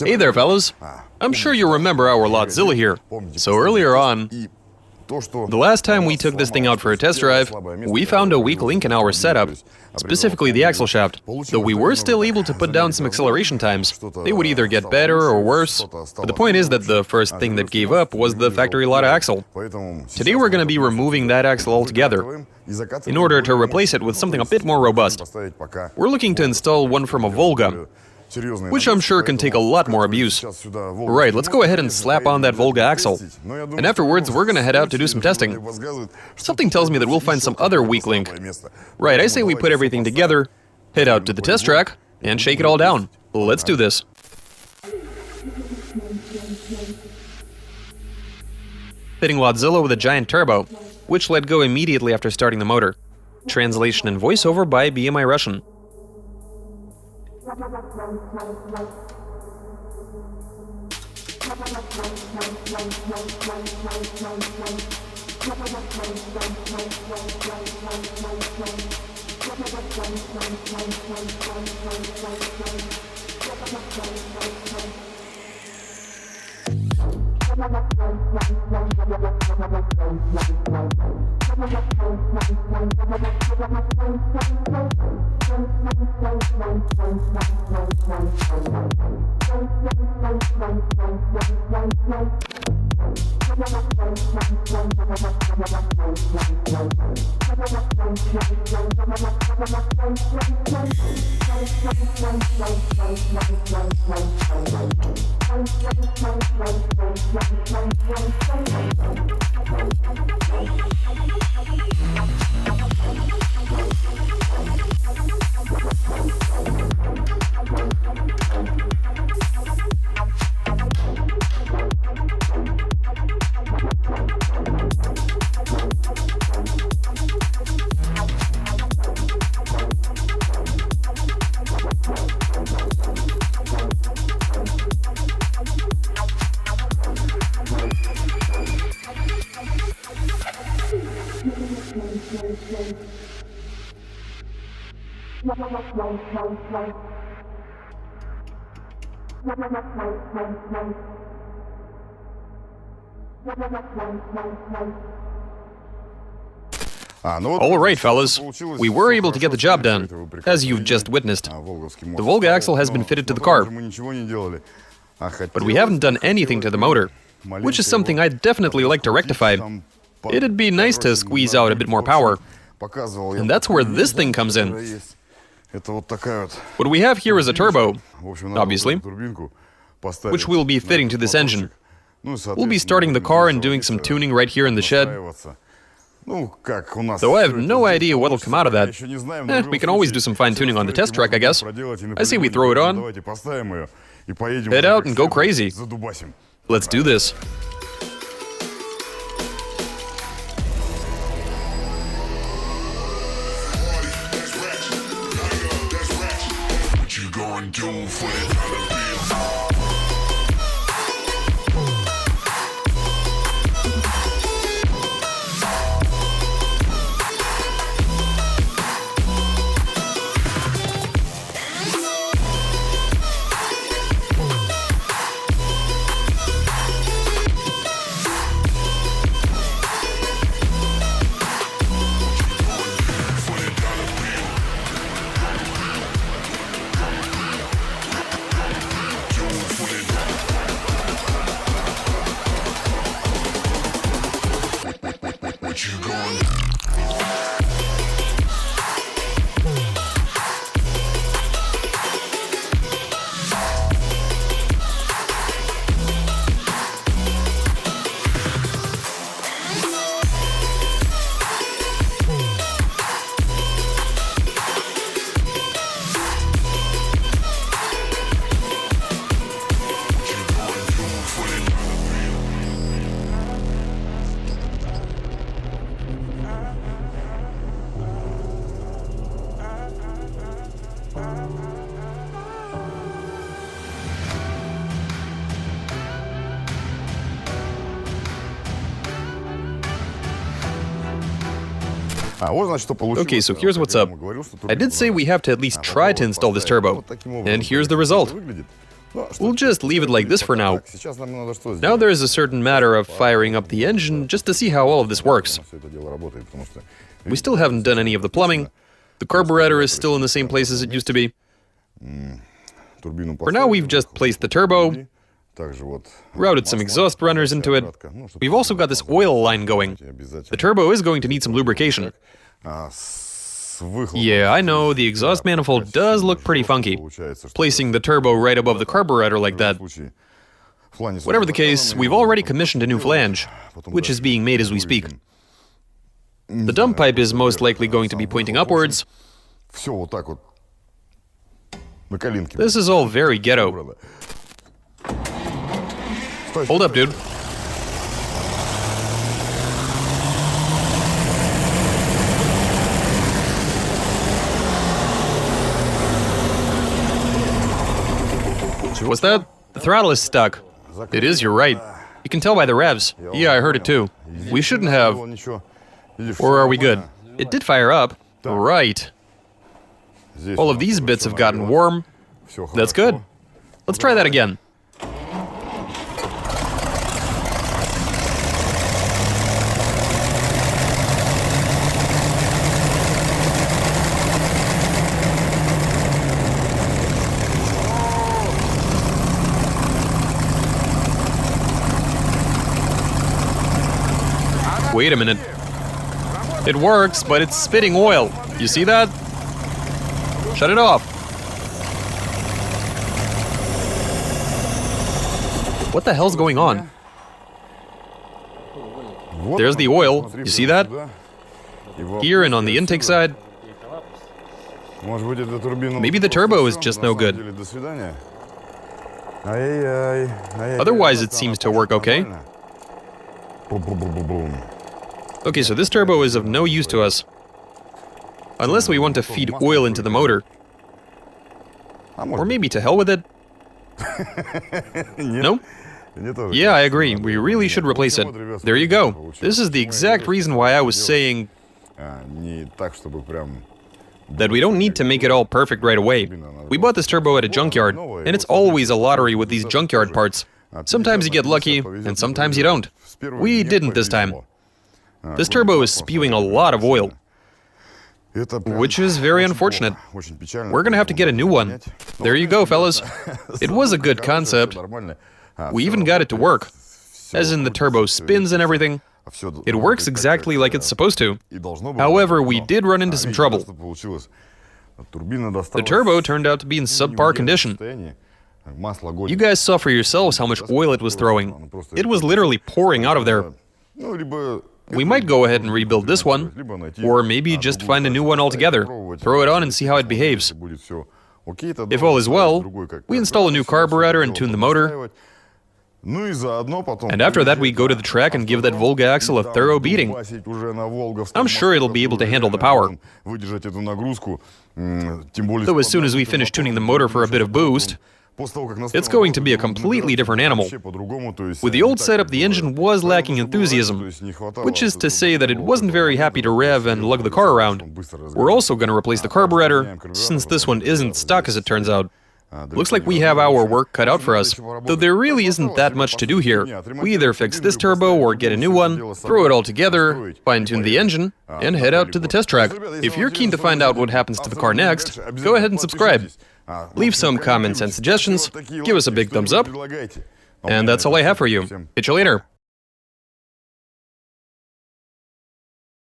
Hey there, fellas. I'm sure you remember our Ladzilla here. So earlier on, the last time we took this thing out for a test drive, we found a weak link in our setup, specifically the axle shaft. Though we were still able to put down some acceleration times. They would either get better or worse, but the point is that the first thing that gave up was the factory Lada axle. Today we're going to be removing that axle altogether, in order to replace it with something a bit more robust. We're looking to install one from a Volga, which I'm sure can take a lot more abuse. Right, let's go ahead and slap on that Volga axle. And afterwards, we're gonna head out to do some testing. Something tells me that we'll find some other weak link. Right, I say we put everything together, head out to the test track, and shake it all down. Let's do this. Fitting Ladzilla with a giant turbo, which let go immediately after starting the motor. Translation and voiceover by BMI Russian. Alright, fellas, we were able to get the job done, as you've just witnessed. The Volga axle has been fitted to the car, but we haven't done anything to the motor, which is something I'd definitely like to rectify. It'd be nice to squeeze out a bit more power, and that's where this thing comes in. What we have here is a turbo, obviously, which we'll be fitting to this engine. We'll be starting the car and doing some tuning right here in the shed. Though I have no idea what'll come out of that. We can always do some fine-tuning on the test track, I guess. I say we throw it on, head out and go crazy. Let's do this. Okay, so here's what's up. I did say we have to at least try to install this turbo, and here's the result. We'll just leave it like this for now. Now there is a certain matter of firing up the engine just to see how all of this works. We still haven't done any of the plumbing. The carburetor is still in the same place as it used to be. For now, we've just placed the turbo, routed some exhaust runners into it. We've also got this oil line going. The turbo is going to need some lubrication. Yeah, I know, the exhaust manifold does look pretty funky, placing the turbo right above the carburetor like that. Whatever the case, we've already commissioned a new flange, which is being made as we speak. The dump pipe is most likely going to be pointing upwards. This is all very ghetto. Hold up, dude. What's that? The throttle is stuck. It is, you're right. You can tell by the revs. Yeah, I heard it too. We shouldn't have. Or are we good? It did fire up. Right. All of these bits have gotten warm. That's good. Let's try that again. Wait a minute. It works, but it's spitting oil. You see that? Shut it off. What the hell's going on? There's the oil. You see that? Here and on the intake side. Maybe the turbo is just no good. Otherwise, it seems to work okay. Okay, so this turbo is of no use to us. Unless we want to feed oil into the motor. Or maybe to hell with it. No? Yeah, I agree. We really should replace it. There you go. This is the exact reason why I was saying that we don't need to make it all perfect right away. We bought this turbo at a junkyard, and it's always a lottery with these junkyard parts. Sometimes you get lucky, and sometimes you don't. We didn't this time. This turbo is spewing a lot of oil, which is very unfortunate. We're gonna have to get a new one. There you go, fellas. It was a good concept. We even got it to work. As in, the turbo spins and everything. It works exactly like it's supposed to. However, we did run into some trouble. The turbo turned out to be in subpar condition. You guys saw for yourselves how much oil it was throwing. It was literally pouring out of there. We might go ahead and rebuild this one, or maybe just find a new one altogether, throw it on and see how it behaves. If all is well, we install a new carburetor and tune the motor, and after that we go to the track and give that Volga axle a thorough beating. I'm sure it'll be able to handle the power. Though as soon as we finish tuning the motor for a bit of boost, it's going to be a completely different animal. With the old setup, the engine was lacking enthusiasm, which is to say that it wasn't very happy to rev and lug the car around. We're also going to replace the carburetor, since this one isn't stock as it turns out. Looks like we have our work cut out for us, though there really isn't that much to do here. We either fix this turbo or get a new one, throw it all together, fine-tune the engine, and head out to the test track. If you're keen to find out what happens to the car next, go ahead and subscribe. Leave some comments and suggestions, give us a big thumbs up, and that's all I have for you. Catch you later.